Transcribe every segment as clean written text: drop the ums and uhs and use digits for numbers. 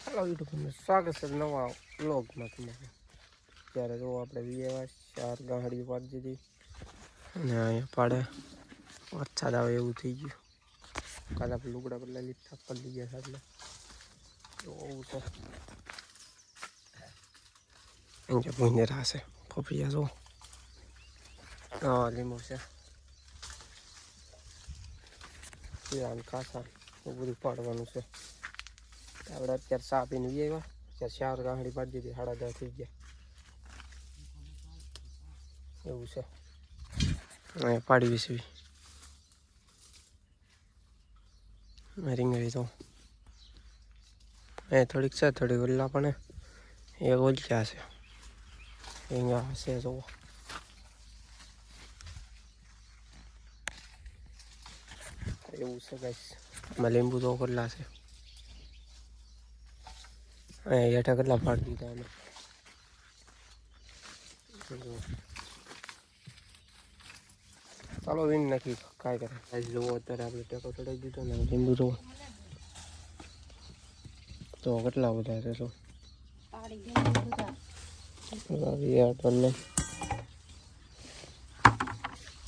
Hello YouTube में स्वागत है नवा व्लॉग में तुम्हारे ત્યારે જો આપણે વિયેવા 4 ગાંહડી પાડી દીધી અને અહીંયા પાડે વરસાદ આવે એવું થઈ ગયું કાલે આપણે લુગડા બદલા લીધા પડી ગયા એટલે જોવું છે અહીંયા ભૂંજરા છે પપૈયા જો લીંબુ છે પીળાને કાસા એવું બધું પાડવાનું છે આપણે અત્યારે સા પીને વિયેવા ત્યારે 4 ગાંહડી પાડી દીધી 10:30 થઈ ગયા એવું છે અહીંયા પાડી વિસવી રીંગણી તો એ થોડીક છે થોડી ઓલા પણ એ ઓલચ્યા છે અહીંયા છે જો એવું છે ગાઈસ આમાં લીંબુ તો કેટલા છે અહીંયા હેઠા કેટલા પાડી દીધા અમે ચાલો વીણ નાખી કાંઈ કરે જુઓ અત્યારે આપણે ટેકો ચડાવી દીધો ને લીંબુ જુઓ તો કેટલા બધા છે તો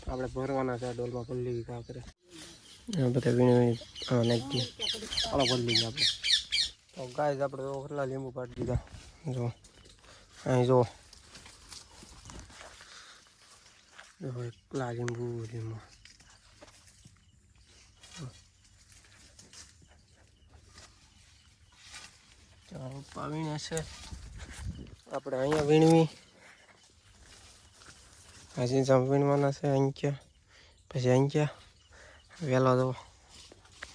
આપણે ભરવાના છે ડોલમાં ભરી કા કરે બધા વીણી નાખી ચાલો ભરી લઈએ આપણે તો ગાય આપણે કેટલા લીંબુ પાડી દીધા જો અહીં જો એકલા લીંબુ ચાલો પાવીને છે આપણે અહીંયા વીણવી હજી જમ વીણવાના છે અહીંયા પછી અહીંયા વહેલો તો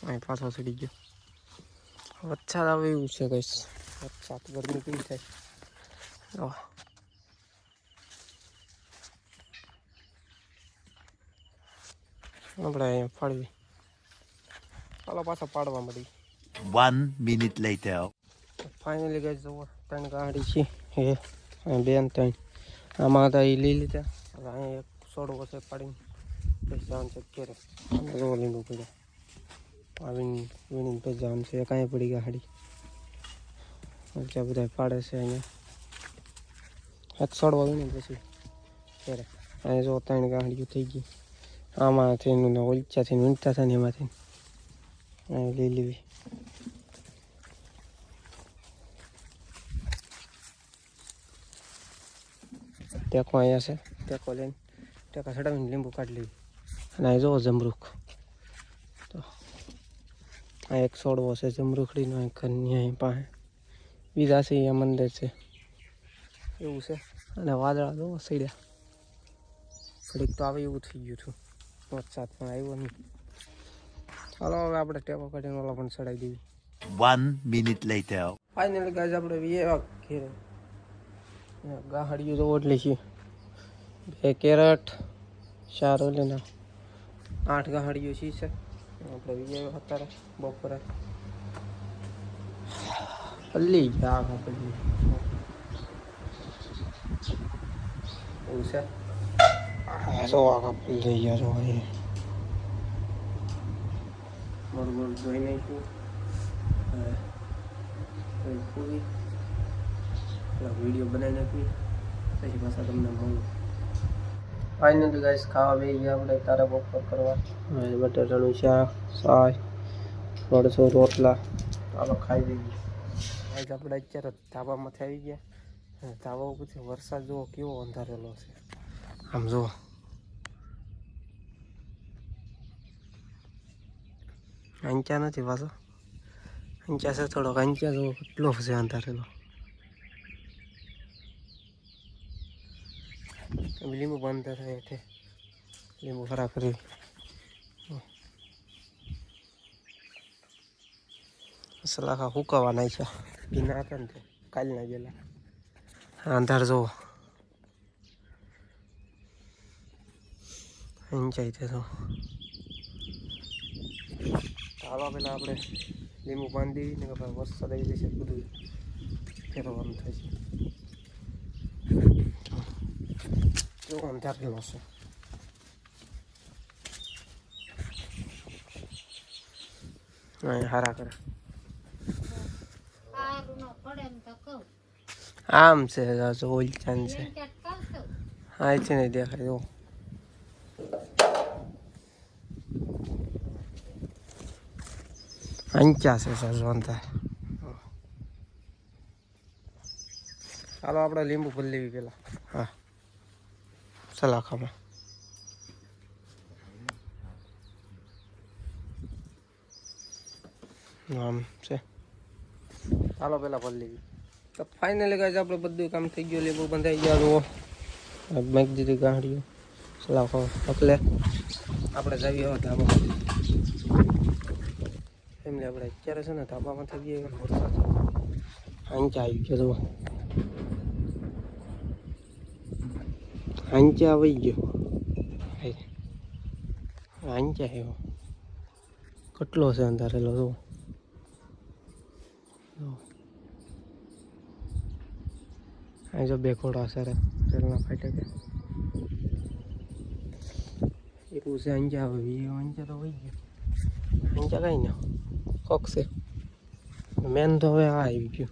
અહીં પાછો ચડી ગયો વરસાદ આવે એવું છે કઈશ વરસાદ ગરમી કેવી થાય આપણે અહીંયા ફાળવી ચાલો પાછા પાડવા મળી 1 minute later. ફાઇનલી ગઈ જુઓ 3 ગાડી છે એ 2 ને 3 આમાં હતા એ લઈ લીધા હવે અહીંયા એક સોડવો છે પાડીને પછી જવાનું છે ઘેરે અને જો લીંબુ પડ્યા આવીને વીણીને પછી જવાનું છે કાંઈ પડી ગાડી ત્યાં બધા પાડે છે અહીંયા એક સોડવો વીણીને પછી ઘેરે અહીંયા જો 3 ગાડીઓ થઈ ગઈ આમાંથી એનું ઓલચાથી વીણતા થાય ને એમાંથી લઈ લેવી ટેકો અહીંયા છે ટેકો લઈને ટેકા ચડાવીને લીંબુ કાઢી લેવી અને અહીં જોવો જમરૂખ તો આ એક છોડવો છે જમરૂખડીનો અહીં ઘરની અહીં પાસે બીજા છે અહીંયા મંદિર છે એવું છે અને વાદળા જોવો સડ્યા ઘડીક તો આવે એવું થઈ ગયું હતું વરસાદ પણ આવ્યો નહીં ચાલો હવે આપણે ટેકો કાઢીને ઓલા પણ ચડાવી દેવી 1 minute later. ફાઇનલી ગાઈસ આપણે વિયેવા ઘેરે ગાહડીઓ તો ઓટલી છે 2 કેરેટ 4 ઓલીના 8 ગાહડીઓ છે આપણે વિયેવા અત્યારે બપોરે પલ્લી ગયા પલ્લી એવું છે સો આખા પલ્લી થઈ ગયા છો મોર જોઈ નાખ્યું પૂરી વિડીયો બનાવી નાખી પછી પાછા તમને મળું ફાઇનલી ગાઈસ ખાવા બે ગયા આપણે તારા બપોર કરવા બટેટાનું શાક સાસ 150 રોટલા ચાલો ખાઈ લઈએ ગાઈસ આપણે અત્યારે ધાબામાંથી આવી ગયા ધાબા ઉપરથી વરસાદ જુઓ કેવો અંધારેલો છે આમ જુઓ અંચા નથી પાછો અંચા છે થોડોક અંચા જુઓ કેટલો છે અંધારેલો લીંબુ બંધ થાય છે લીંબુ ખરા કરી સલાખા હુકાવા નાખ્યા ભીના હતા ને તે કાલના ગયેલા અંધાર જોવો અંચાઈ તે તો ચાલો પેલા આપણે લીંબુ બાંધી ને વરસાદ આવી જશે બધું ફેરવવાનું થશે જો અંધાર ગયેલો છે હારા કરે આમ છે ઓઇલ ચાન છે હા છે નહીં દેખાય જો અંચા છે સજવંતા ચાલો આપણે લીંબુ ભરી લેવી પેલા હા સલાખામાં આમ છે ચાલો પેલા ભરી લેવી તો ફાઇનલી ગાઈસ આપણે બધું કામ થઈ ગયું લીંબુ બંધાઈ ગયા જુઓ મેક દીધી ગાંઠીઓ સલાખો પકલે આપણે જઈએ હવે ધાબા ફેમિલી આપણે અત્યારે છે ને ધાબામાં થઈ ગયા વરસાદ આંચા આવી ગયો જુઓ આંચા આવી ગયો આંચા આવ્યો કેટલો છે અંધારેલો જુઓ અહીં જો બે ઘોડા સર રેલના ફાટે કે એવું છે અંજા આવે અંજા તો વહી ગયો અંજા કઈ ના કોક છે મેન તો હવે આ આવી ગયું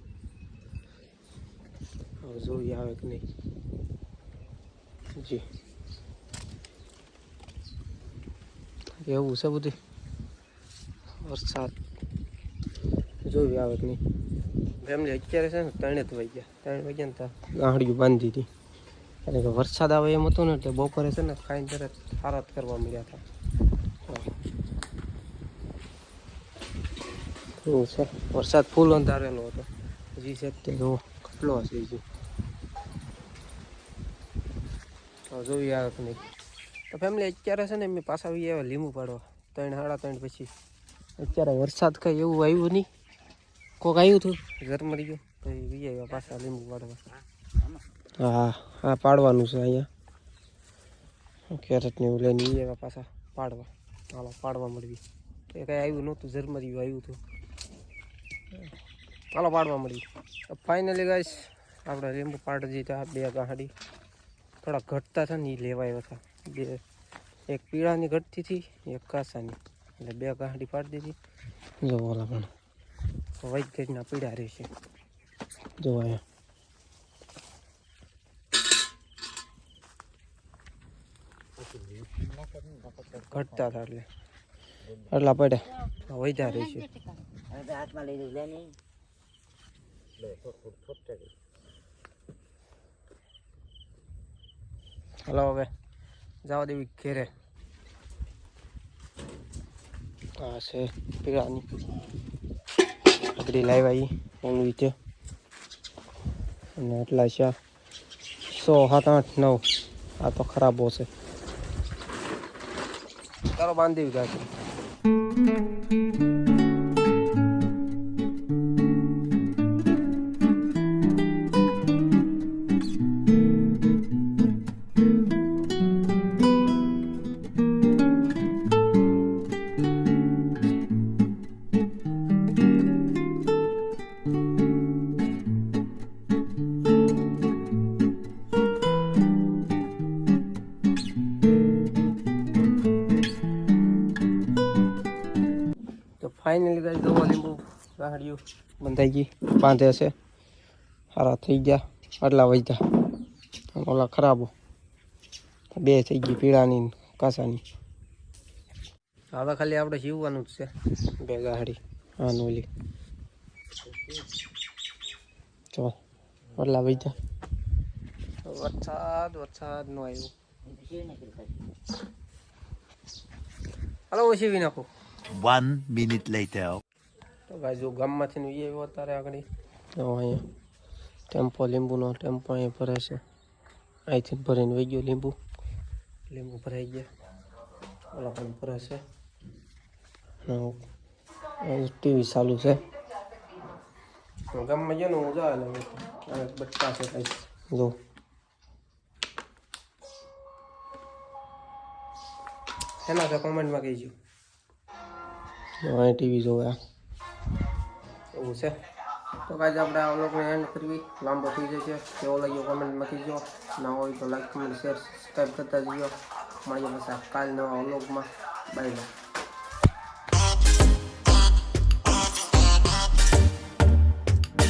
હવે જોઈએ આવે કે નહીં જી એવું છે બધું વરસાદ જોયું આવે કે નહીં ફેમિલી અત્યારે છે ને 3 વાગ્યા 3 વાગ્યા ને ગાંઠિયું બાંધી હતી કારણ કે વરસાદ આવે એમ હતો ને એટલે બપોરે છે ને ખાઈને તરત હારાત કરવા મળ્યા હતા એવું છે વરસાદ ફૂલ અંધારેલો હતો હજી છે તે જો કેટલો હશે હજી તો જોઈએ આવે કે નહીં તો ફેમિલી અત્યારે છે ને મેં પાછા આવી આવ્યા લીંબુ પાડવા 3 સાડા 3 પછી અત્યારે વરસાદ કંઈ એવું આવ્યું નહીં કોક આવ્યું હતું ઝરમરી ગયું પછી વી આવ્યા પાછા લીંબુ પાડવા હા હા પાડવાનું છે અહીંયા કેરેટને એવું લઈને વી આવ્યા પાછા પાડવા હાલો પાડવા મળવી તો એ કાંઈ આવ્યું નહોતું ઝરમરી આવ્યું હતું ચાલો પાડવા મળી ફાઇનલી ગાઈસ આપણે લીંબુ પાડી દીધા 2 ગાંઠી થોડા ઘટતા હતા ને એ લેવા આવ્યા હતા બે એક પીળાની ઘટતી હતી એક કાસાની એટલે 2 ગાંઠી પાડી દીધી જો ઓલા પણ વાઈટ ગેટના પીળા રહેશે જો અહીંયા ઘટતા હતા એટલે એટલા પડ્યા વૈધા રહેશે હાથમાં લઈ લે નહીં હલો હવે જવા દેવી ઘેરે આ છે પીળાની આગળ લાવ્યા એની રીતે અને એટલા છે 100 7 8 9 આ તો ખરાબ હશે ચાલો બાંધી દેવી ગાડી ફાઇનલી ગાઈસ દવા લીંબુ ગાંઠિયું બંધાઈ ગઈ બાંધે છે સારા થઈ ગયા આટલા વધ્યા ઓલા ખરાબો 2 થઈ ગઈ પીળાની કાસાની હવે ખાલી આપણે સીવવાનું જ છે 2 ગાંઠી આનું ઓલી તો આટલા વધ્યા વરસાદ નો આવ્યો હાલો સીવી નાખો 1 minute later. તો ભાઈ જો ગામમાંથી એ આવ્યો અત્યારે આગળ અહીંયા ટેમ્પો લીંબુનો ટેમ્પો અહીંયા ભરે છે અહીંથી ભરીને વહી ગયો લીંબુ ભરાઈ ગયા ઓલા પણ ભરે છે ટીવી ચાલુ છે ગામમાં ગયો ને હું જાવ એટલે બટકા છે કઈ જો એના તો કોમેન્ટમાં કહીજો અહીં ટીવી જોવે એવું છે તો કાંઈ આપણે આ વ્લોગને એન્ડ કરવી લાંબો થઈ જશે કેવો લાગ્યો કોમેન્ટમાં કહીજો ના હોય તો લાઈક કમેન્ટ શેર સબસ્ક્રાઈબ કરતા જજો મળીએ પાછા કાલ નવા વ્લોગમાં બાય બાય